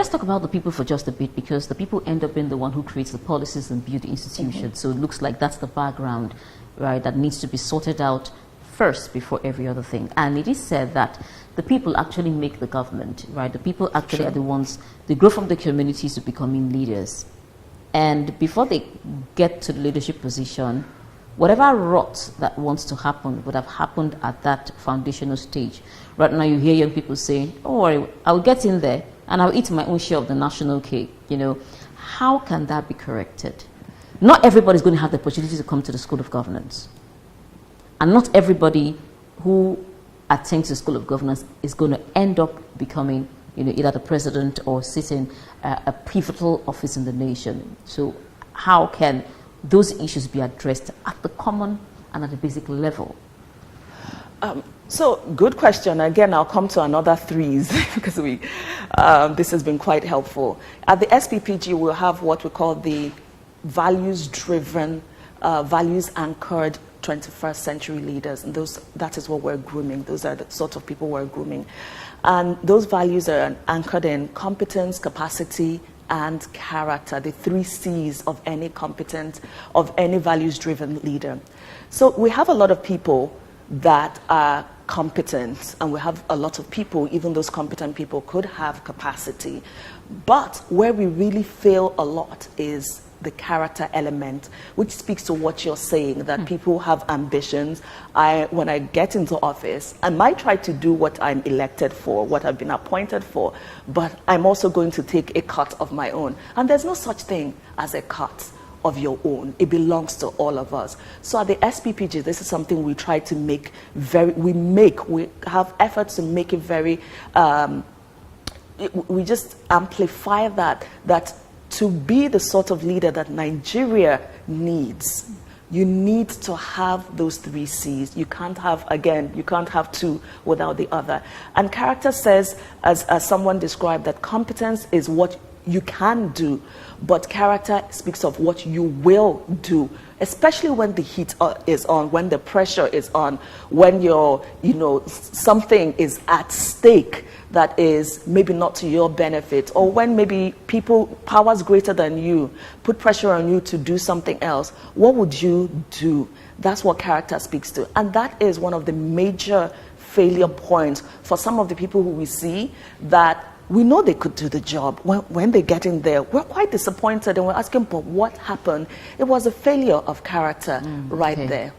let's talk about the people for just a bit, because the people end up being the one who creates the policies and build the institutions. So it looks like that's the background, right, that needs to be sorted out first before every other thing. And it is said that the people actually make the government, right? The people actually are the ones, they grow from the communities to becoming leaders. And before they get to the leadership position, whatever rot that wants to happen would have happened at that foundational stage. Right now you hear young people saying, "Oh, worry, I'll get in there and I'll eat my own share of the national cake." You know, how can that be corrected? Not everybody's going to have the opportunity to come to the School of Governance. And not everybody who attends the School of Governance is going to end up becoming, you know, either the president or sitting a pivotal office in the nation. So how can those issues be addressed at the common and at the basic level? So good question. Again, I'll come to another threes because this has been quite helpful. At the SPPG, we'll have what we call the values-driven, values-anchored 21st century leaders, and that is what we're grooming. Those are the sort of people we're grooming. And those values are anchored in competence, capacity, and character, the 3 C's of any competent, of any values-driven leader. So we have a lot of people that are competent, and we have a lot of people, even those competent people could have capacity. But where we really fail a lot is the character element, which speaks to what you're saying, that people have ambitions. When I get into office, I might try to do what I'm elected for, what I've been appointed for, but I'm also going to take a cut of my own. And there's no such thing as a cut of your own. It belongs to all of us. So at the SPPG, this is something we try to make we have efforts to make it very, we just amplify that to be the sort of leader that Nigeria needs, you need to have those 3 C's. You can't have 2 without the other. And character says, as someone described, that competence is what you can do, but character speaks of what you will do, especially when the heat is on, when the pressure is on, when something is at stake that is maybe not to your benefit, or when maybe powers greater than you put pressure on you to do something else. What would you do? That's what character speaks to. And that is one of the major failure points for some of the people who we see, that we know they could do the job. When they get in there, we're quite disappointed and we're asking, but what happened? It was a failure of character right there.